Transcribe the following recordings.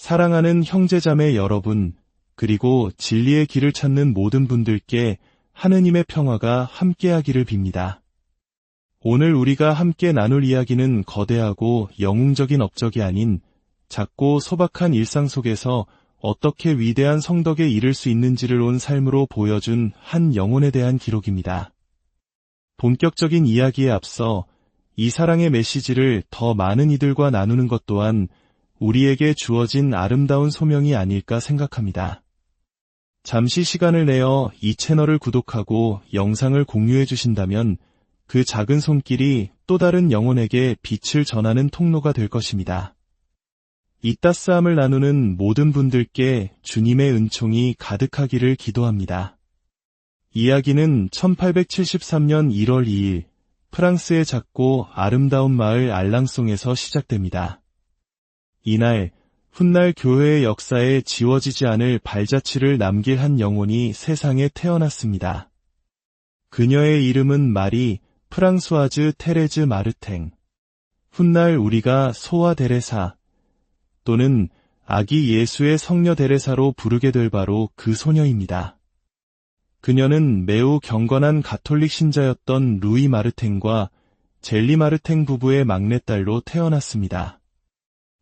사랑하는 형제자매 여러분, 그리고 진리의 길을 찾는 모든 분들께 하느님의 평화가 함께하기를 빕니다. 오늘 우리가 함께 나눌 이야기는 거대하고 영웅적인 업적이 아닌 작고 소박한 일상 속에서 어떻게 위대한 성덕에 이를 수 있는지를 온 삶으로 보여준 한 영혼에 대한 기록입니다. 본격적인 이야기에 앞서 이 사랑의 메시지를 더 많은 이들과 나누는 것 또한 우리에게 주어진 아름다운 소명이 아닐까 생각합니다. 잠시 시간을 내어 이 채널을 구독하고 영상을 공유해 주신다면 그 작은 손길이 또 다른 영혼에게 빛을 전하는 통로가 될 것입니다. 이 따스함을 나누는 모든 분들께 주님의 은총이 가득하기를 기도합니다. 이야기는 1873년 1월 2일 프랑스의 작고 아름다운 마을 알랑송에서 시작됩니다. 이날, 훗날 교회의 역사에 지워지지 않을 발자취를 남길 한 영혼이 세상에 태어났습니다. 그녀의 이름은 마리 프랑수아즈 테레즈 마르탱. 훗날 우리가 소아 데레사 또는 아기 예수의 성녀 데레사로 부르게 될 바로 그 소녀입니다. 그녀는 매우 경건한 가톨릭 신자였던 루이 마르탱과 젤리 마르탱 부부의 막내딸로 태어났습니다.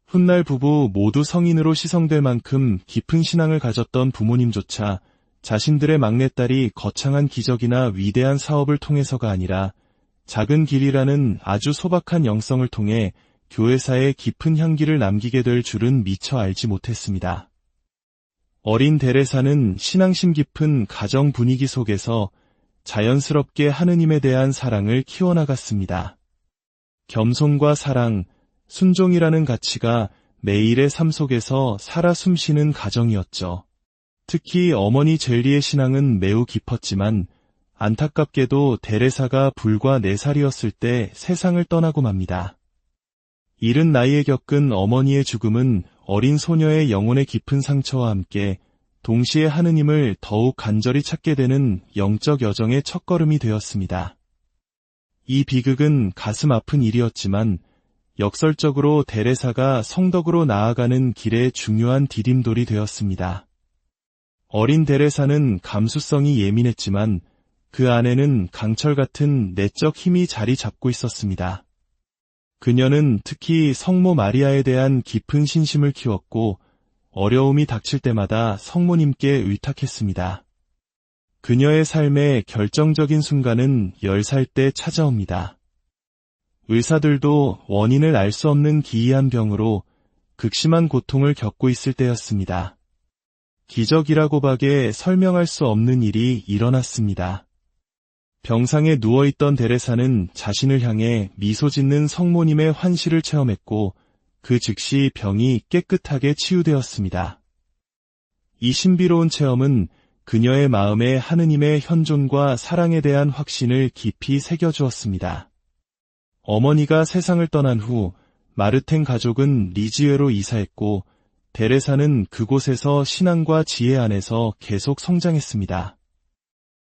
훗날 부부 모두 성인으로 시성될 만큼 깊은 신앙을 가졌던 부모님조차 자신들의 막내딸이 거창한 기적이나 위대한 사업을 통해서가 아니라 작은 길이라는 아주 소박한 영성을 통해 교회사에 깊은 향기를 남기게 될 줄은 미처 알지 못했습니다. 어린 데레사는 신앙심 깊은 가정 분위기 속에서 자연스럽게 하느님에 대한 사랑을 키워나갔습니다. 겸손과 사랑, 순종이라는 가치가 매일의 삶 속에서 살아 숨쉬는 가정이었죠. 특히 어머니 젤리의 신앙은 매우 깊었지만 안타깝게도 데레사가 불과 4살이었을 때 세상을 떠나고 맙니다. 이른 나이에 겪은 어머니의 죽음은 어린 소녀의 영혼의 깊은 상처와 함께 동시에 하느님을 더욱 간절히 찾게 되는 영적 여정의 첫걸음이 되었습니다. 이 비극은 가슴 아픈 일이었지만 역설적으로 데레사가 성덕으로 나아가는 길의 중요한 디딤돌이 되었습니다. 어린 데레사는 감수성이 예민했지만 그 안에는 강철 같은 내적 힘이 자리 잡고 있었습니다. 그녀는 특히 성모 마리아에 대한 깊은 신심을 키웠고 어려움이 닥칠 때마다 성모님께 의탁했습니다. 그녀의 삶의 결정적인 순간은 10살 때 찾아옵니다. 의사들도 원인을 알 수 없는 기이한 병으로 극심한 고통을 겪고 있을 때였습니다. 기적이라고 밖에 설명할 수 없는 일이 일어났습니다. 병상에 누워있던 데레사는 자신을 향해 미소 짓는 성모님의 환시를 체험했고 그 즉시 병이 깨끗하게 치유되었습니다. 이 신비로운 체험은 그녀의 마음에 하느님의 현존과 사랑에 대한 확신을 깊이 새겨주었습니다. 어머니가 세상을 떠난 후 마르탱 가족은 리지에로 이사했고 데레사는 그곳에서 신앙과 지혜 안에서 계속 성장했습니다.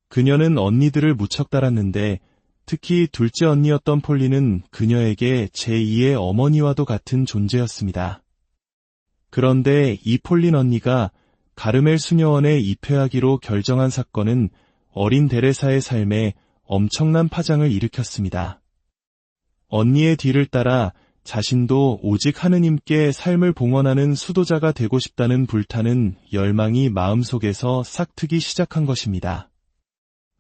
그녀는 언니들을 무척 따랐는데 특히 둘째 언니였던 폴리는 그녀에게 제2의 어머니와도 같은 존재였습니다. 그런데 이 폴린 언니가 가르멜 수녀원에 입회하기로 결정한 사건은 어린 데레사의 삶에 엄청난 파장을 일으켰습니다. 언니의 뒤를 따라 자신도 오직 하느님께 삶을 봉헌하는 수도자가 되고 싶다는 불타는 열망이 마음속에서 싹트기 시작한 것입니다.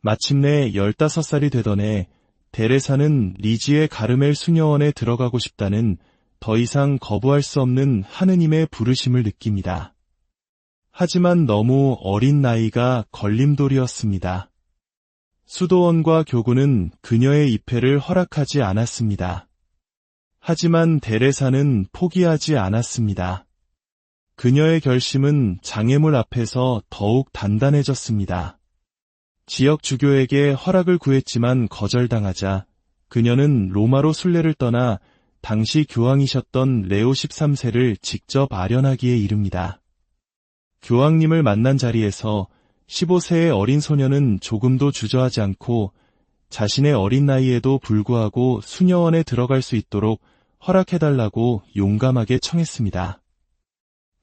마침내 15살이 되던 해 데레사는 리지의 가르멜 수녀원에 들어가고 싶다는 더 이상 거부할 수 없는 하느님의 부르심을 느낍니다. 하지만 너무 어린 나이가 걸림돌이었습니다. 수도원과 교구는 그녀의 입회를 허락하지 않았습니다. 하지만 데레사는 포기하지 않았습니다. 그녀의 결심은 장애물 앞에서 더욱 단단해졌습니다. 지역 주교에게 허락을 구했지만 거절당하자 그녀는 로마로 순례를 떠나 당시 교황이셨던 레오 13세를 직접 아련하기에 이릅니다. 교황님을 만난 자리에서 15세의 어린 소녀는 조금도 주저하지 않고 자신의 어린 나이에도 불구하고 수녀원에 들어갈 수 있도록 허락해달라고 용감하게 청했습니다.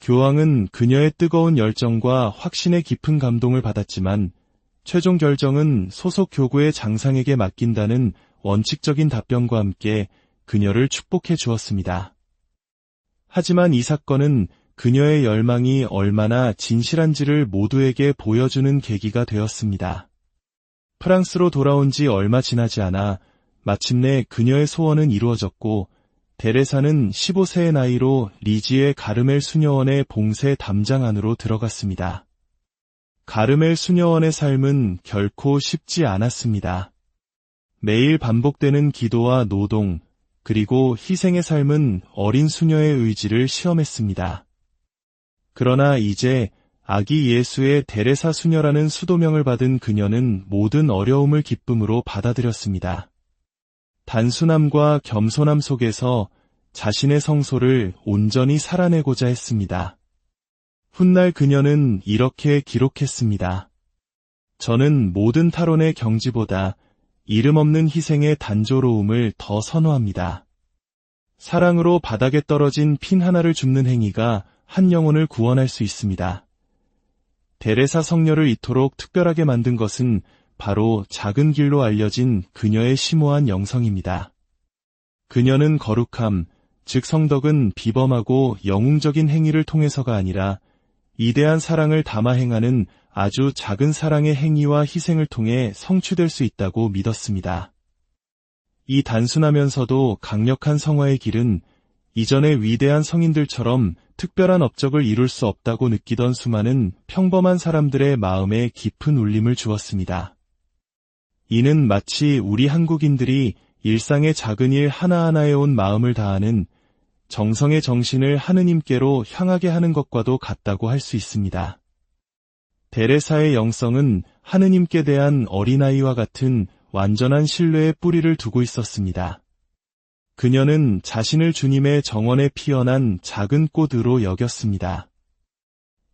교황은 그녀의 뜨거운 열정과 확신에 깊은 감동을 받았지만 최종 결정은 소속 교구의 장상에게 맡긴다는 원칙적인 답변과 함께 그녀를 축복해 주었습니다. 하지만 이 사건은 그녀의 열망이 얼마나 진실한지를 모두에게 보여주는 계기가 되었습니다. 프랑스로 돌아온 지 얼마 지나지 않아 마침내 그녀의 소원은 이루어졌고 데레사는 15세의 나이로 리지의 가르멜 수녀원의 봉쇄 담장 안으로 들어갔습니다. 가르멜 수녀원의 삶은 결코 쉽지 않았습니다. 매일 반복되는 기도와 노동, 그리고 희생의 삶은 어린 수녀의 의지를 시험했습니다. 그러나 이제 아기 예수의 데레사 수녀라는 수도명을 받은 그녀는 모든 어려움을 기쁨으로 받아들였습니다. 단순함과 겸손함 속에서 자신의 성소를 온전히 살아내고자 했습니다. 훗날 그녀는 이렇게 기록했습니다. 저는 모든 탈원의 경지보다 이름 없는 희생의 단조로움을 더 선호합니다. 사랑으로 바닥에 떨어진 핀 하나를 줍는 행위가 한 영혼을 구원할 수 있습니다. 데레사 성녀를 이토록 특별하게 만든 것은 바로 작은 길로 알려진 그녀의 심오한 영성입니다. 그녀는 거룩함, 즉 성덕은 비범하고 영웅적인 행위를 통해서가 아니라 이대한 사랑을 담아 행하는 아주 작은 사랑의 행위와 희생을 통해 성취될 수 있다고 믿었습니다. 이 단순하면서도 강력한 성화의 길은 이전의 위대한 성인들처럼 특별한 업적을 이룰 수 없다고 느끼던 수많은 평범한 사람들의 마음에 깊은 울림을 주었습니다. 이는 마치 우리 한국인들이 일상의 작은 일 하나하나에 온 마음을 다하는 정성의 정신을 하느님께로 향하게 하는 것과도 같다고 할 수 있습니다. 데레사의 영성은 하느님께 대한 어린아이와 같은 완전한 신뢰의 뿌리를 두고 있었습니다. 그녀는 자신을 주님의 정원에 피어난 작은 꽃으로 여겼습니다.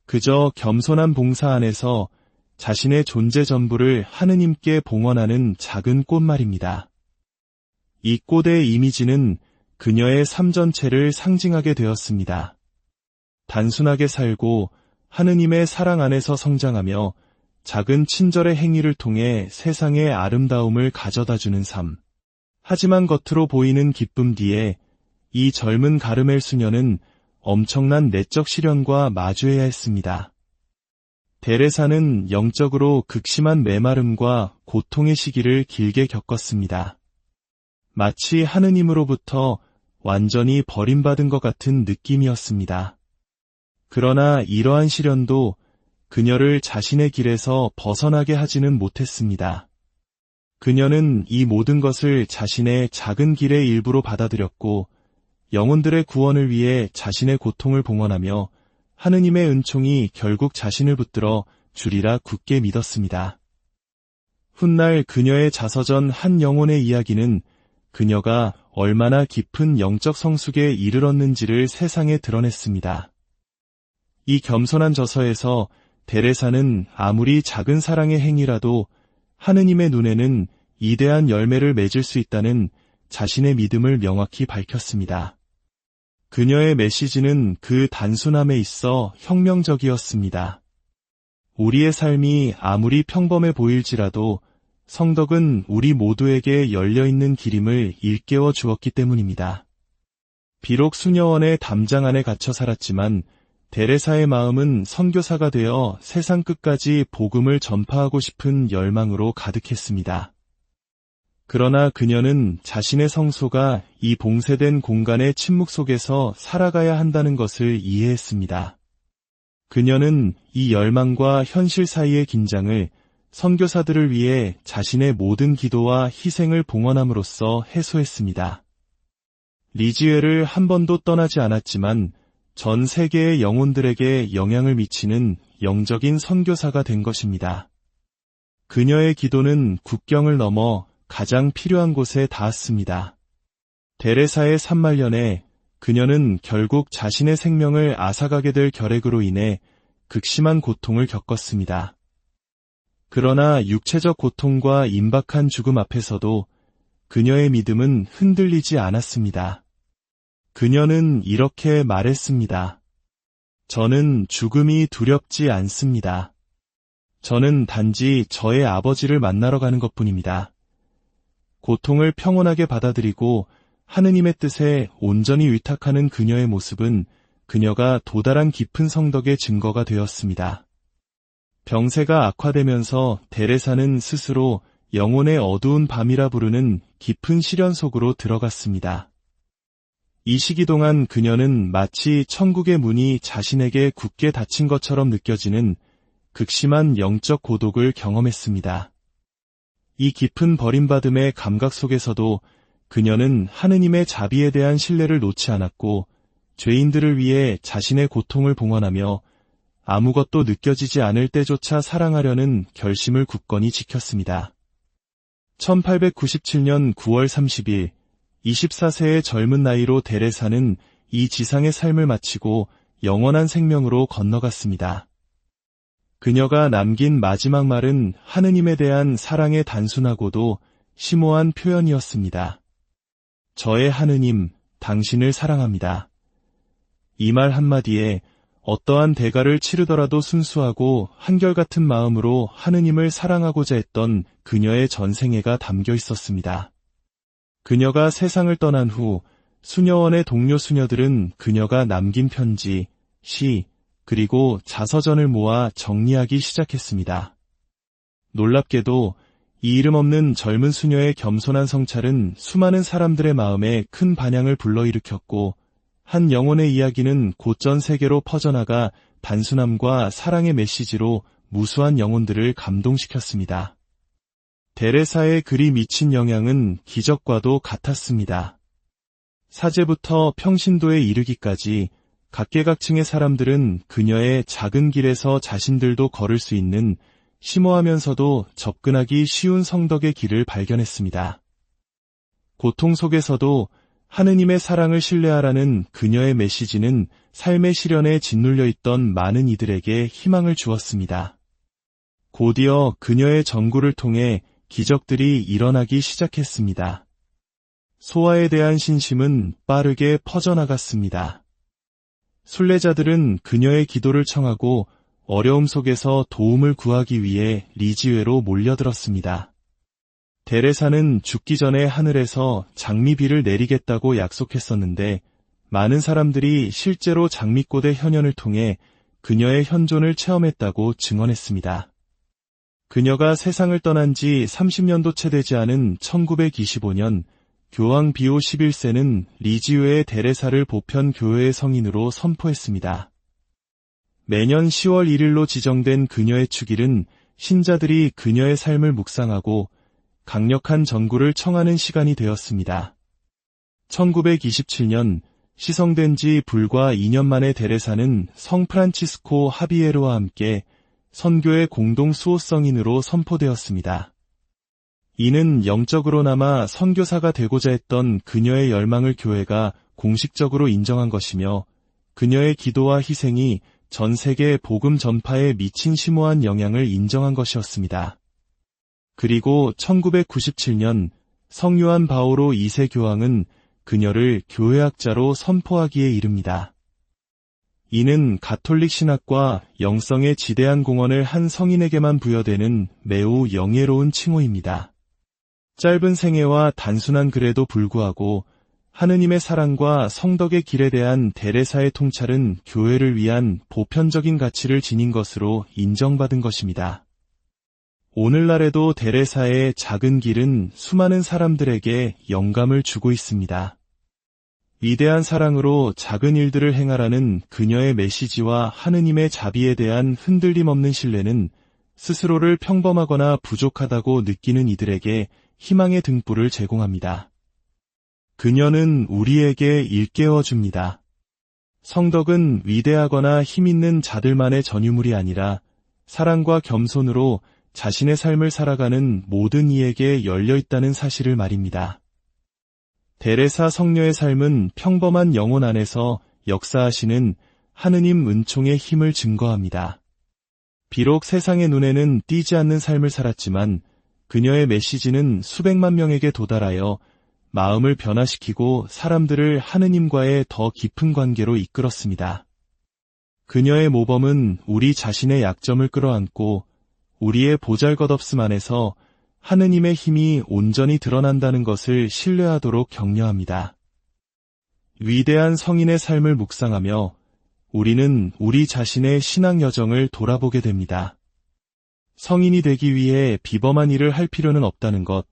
그저 겸손한 봉사 안에서 자신의 존재 전부를 하느님께 봉헌하는 작은 꽃 말입니다. 이 꽃의 이미지는 그녀의 삶 전체를 상징하게 되었습니다. 단순하게 살고 하느님의 사랑 안에서 성장하며 작은 친절의 행위를 통해 세상의 아름다움을 가져다주는 삶. 하지만 겉으로 보이는 기쁨 뒤에 이 젊은 가르멜 수녀는 엄청난 내적 시련과 마주해야 했습니다. 데레사는 영적으로 극심한 메마름과 고통의 시기를 길게 겪었습니다. 마치 하느님으로부터 완전히 버림받은 것 같은 느낌이었습니다. 그러나 이러한 시련도 그녀를 자신의 길에서 벗어나게 하지는 못했습니다. 그녀는 이 모든 것을 자신의 작은 길의 일부로 받아들였고 영혼들의 구원을 위해 자신의 고통을 봉헌하며 하느님의 은총이 결국 자신을 붙들어 주리라 굳게 믿었습니다. 훗날 그녀의 자서전 한 영혼의 이야기는 그녀가 얼마나 깊은 영적 성숙에 이르렀는지를 세상에 드러냈습니다. 이 겸손한 저서에서 데레사는 아무리 작은 사랑의 행위라도 하느님의 눈에는 이대한 열매를 맺을 수 있다는 자신의 믿음을 명확히 밝혔습니다. 그녀의 메시지는 그 단순함에 있어 혁명적이었습니다. 우리의 삶이 아무리 평범해 보일지라도 성덕은 우리 모두에게 열려있는 길임을 일깨워 주었기 때문입니다. 비록 수녀원의 담장 안에 갇혀 살았지만 데레사의 마음은 선교사가 되어 세상 끝까지 복음을 전파하고 싶은 열망으로 가득했습니다. 그러나 그녀는 자신의 성소가 이 봉쇄된 공간의 침묵 속에서 살아가야 한다는 것을 이해했습니다. 그녀는 이 열망과 현실 사이의 긴장을 선교사들을 위해 자신의 모든 기도와 희생을 봉헌함으로써 해소했습니다. 리지웨를 한 번도 떠나지 않았지만 전 세계의 영혼들에게 영향을 미치는 영적인 선교사가 된 것입니다. 그녀의 기도는 국경을 넘어 가장 필요한 곳에 닿았습니다. 데레사의 산말년에 그녀는 결국 자신의 생명을 앗아가게 될 결핵으로 인해 극심한 고통을 겪었습니다. 그러나 육체적 고통과 임박한 죽음 앞에서도 그녀의 믿음은 흔들리지 않았습니다. 그녀는 이렇게 말했습니다. 저는 죽음이 두렵지 않습니다. 저는 단지 저의 아버지를 만나러 가는 것뿐입니다. 고통을 평온하게 받아들이고 하느님의 뜻에 온전히 위탁하는 그녀의 모습은 그녀가 도달한 깊은 성덕의 증거가 되었습니다. 병세가 악화되면서 데레사는 스스로 영혼의 어두운 밤이라 부르는 깊은 시련 속으로 들어갔습니다. 이 시기 동안 그녀는 마치 천국의 문이 자신에게 굳게 닫힌 것처럼 느껴지는 극심한 영적 고독을 경험했습니다. 이 깊은 버림받음의 감각 속에서도 그녀는 하느님의 자비에 대한 신뢰를 놓지 않았고 죄인들을 위해 자신의 고통을 봉헌하며 아무것도 느껴지지 않을 때조차 사랑하려는 결심을 굳건히 지켰습니다. 1897년 9월 30일 24세의 젊은 나이로 데레사는 이 지상의 삶을 마치고 영원한 생명으로 건너갔습니다. 그녀가 남긴 마지막 말은 하느님에 대한 사랑의 단순하고도 심오한 표현이었습니다. 저의 하느님, 당신을 사랑합니다. 이 말 한마디에 어떠한 대가를 치르더라도 순수하고 한결같은 마음으로 하느님을 사랑하고자 했던 그녀의 전생애가 담겨 있었습니다. 그녀가 세상을 떠난 후 수녀원의 동료 수녀들은 그녀가 남긴 편지, 시, 그리고 자서전을 모아 정리하기 시작했습니다. 놀랍게도 이 이름 없는 젊은 수녀의 겸손한 성찰은 수많은 사람들의 마음에 큰 반향을 불러일으켰고 한 영혼의 이야기는 곧전 세계로 퍼져나가 단순함과 사랑의 메시지로 무수한 영혼들을 감동시켰습니다. 데레사의 글이 미친 영향은 기적과도 같았습니다. 사제부터 평신도에 이르기까지 각계각층의 사람들은 그녀의 작은 길에서 자신들도 걸을 수 있는 심오하면서도 접근하기 쉬운 성덕의 길을 발견했습니다. 고통 속에서도 하느님의 사랑을 신뢰하라는 그녀의 메시지는 삶의 시련에 짓눌려 있던 많은 이들에게 희망을 주었습니다. 곧이어 그녀의 전구를 통해 기적들이 일어나기 시작했습니다. 소아에 대한 신심은 빠르게 퍼져나갔습니다. 순례자들은 그녀의 기도를 청하고 어려움 속에서 도움을 구하기 위해 리지회로 몰려들었습니다. 데레사는 죽기 전에 하늘에서 장미비를 내리겠다고 약속했었는데 많은 사람들이 실제로 장미꽃의 현현을 통해 그녀의 현존을 체험했다고 증언했습니다. 그녀가 세상을 떠난 지 30년도 채 되지 않은 1925년 교황 비오 11세는 리지회의 데레사를 보편 교회의 성인으로 선포했습니다. 매년 10월 1일로 지정된 그녀의 축일은 신자들이 그녀의 삶을 묵상하고 강력한 전구를 청하는 시간이 되었습니다. 1927년 시성된 지 불과 2년 만에 데레사는 성 프란치스코 하비에르와 함께 선교의 공동 수호성인으로 선포되었습니다. 이는 영적으로나마 선교사가 되고자 했던 그녀의 열망을 교회가 공식적으로 인정한 것이며 그녀의 기도와 희생이 전 세계 복음 전파에 미친 심오한 영향을 인정한 것이었습니다. 그리고 1997년 성요한 바오로 2세 교황은 그녀를 교회학자로 선포하기에 이릅니다. 이는 가톨릭 신학과 영성의 지대한 공헌을 한 성인에게만 부여되는 매우 영예로운 칭호입니다. 짧은 생애와 단순한 글에도 불구하고 하느님의 사랑과 성덕의 길에 대한 데레사의 통찰은 교회를 위한 보편적인 가치를 지닌 것으로 인정받은 것입니다. 오늘날에도 데레사의 작은 길은 수많은 사람들에게 영감을 주고 있습니다. 위대한 사랑으로 작은 일들을 행하라는 그녀의 메시지와 하느님의 자비에 대한 흔들림 없는 신뢰는 스스로를 평범하거나 부족하다고 느끼는 이들에게 희망의 등불을 제공합니다. 그녀는 우리에게 일깨워줍니다. 성덕은 위대하거나 힘있는 자들만의 전유물이 아니라 사랑과 겸손으로 자신의 삶을 살아가는 모든 이에게 열려있다는 사실을 말입니다. 데레사 성녀의 삶은 평범한 영혼 안에서 역사하시는 하느님 은총의 힘을 증거합니다. 비록 세상의 눈에는 띄지 않는 삶을 살았지만 그녀의 메시지는 수백만 명에게 도달하여 마음을 변화시키고 사람들을 하느님과의 더 깊은 관계로 이끌었습니다. 그녀의 모범은 우리 자신의 약점을 끌어안고 우리의 보잘것없음 안에서 하느님의 힘이 온전히 드러난다는 것을 신뢰하도록 격려합니다. 위대한 성인의 삶을 묵상하며 우리는 우리 자신의 신앙 여정을 돌아보게 됩니다. 성인이 되기 위해 비범한 일을 할 필요는 없다는 것,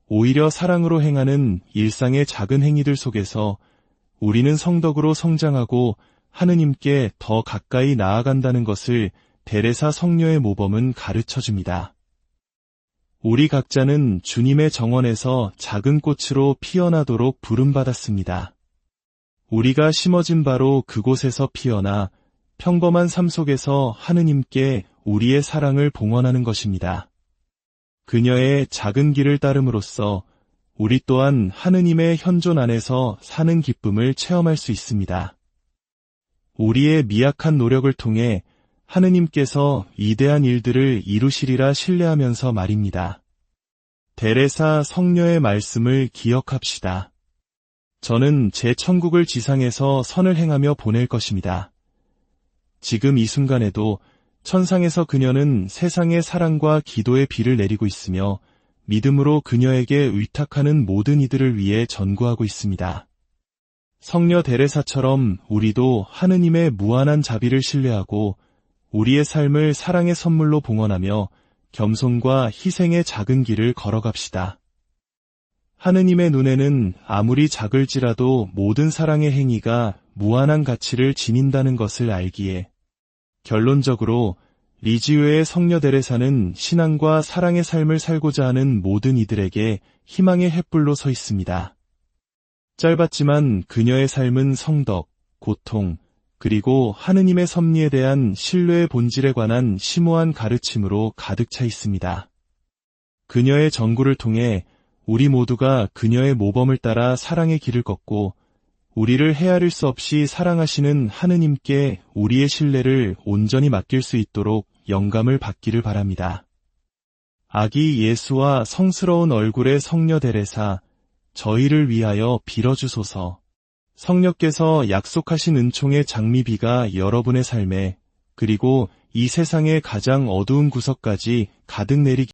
오히려 사랑으로 행하는 일상의 작은 행위들 속에서 우리는 성덕으로 성장하고 하느님께 더 가까이 나아간다는 것을 데레사 성녀의 모범은 가르쳐줍니다. 우리 각자는 주님의 정원에서 작은 꽃으로 피어나도록 부름받았습니다. 우리가 심어진 바로 그곳에서 피어나 평범한 삶 속에서 하느님께 우리의 사랑을 봉헌하는 것입니다. 그녀의 작은 길을 따름으로써 우리 또한 하느님의 현존 안에서 사는 기쁨을 체험할 수 있습니다. 우리의 미약한 노력을 통해 하느님께서 위대한 일들을 이루시리라 신뢰하면서 말입니다. 데레사 성녀의 말씀을 기억합시다. 저는 제 천국을 지상에서 선을 행하며 보낼 것입니다. 지금 이 순간에도 천상에서 그녀는 세상의 사랑과 기도의 비를 내리고 있으며 믿음으로 그녀에게 의탁하는 모든 이들을 위해 전구하고 있습니다. 성녀 데레사처럼 우리도 하느님의 무한한 자비를 신뢰하고 우리의 삶을 사랑의 선물로 봉헌하며 겸손과 희생의 작은 길을 걸어갑시다. 하느님의 눈에는 아무리 작을지라도 모든 사랑의 행위가 무한한 가치를 지닌다는 것을 알기에 결론적으로 리지우의 성녀 데레사는 신앙과 사랑의 삶을 살고자 하는 모든 이들에게 희망의 횃불로 서 있습니다. 짧았지만 그녀의 삶은 성덕, 고통, 그리고 하느님의 섭리에 대한 신뢰의 본질에 관한 심오한 가르침으로 가득 차 있습니다. 그녀의 전구를 통해 우리 모두가 그녀의 모범을 따라 사랑의 길을 걷고 우리를 헤아릴 수 없이 사랑하시는 하느님께 우리의 신뢰를 온전히 맡길 수 있도록 영감을 받기를 바랍니다. 아기 예수와 성스러운 얼굴의 성녀 데레사, 저희를 위하여 빌어주소서. 성녀께서 약속하신 은총의 장미비가 여러분의 삶에 그리고 이 세상의 가장 어두운 구석까지 가득 내리기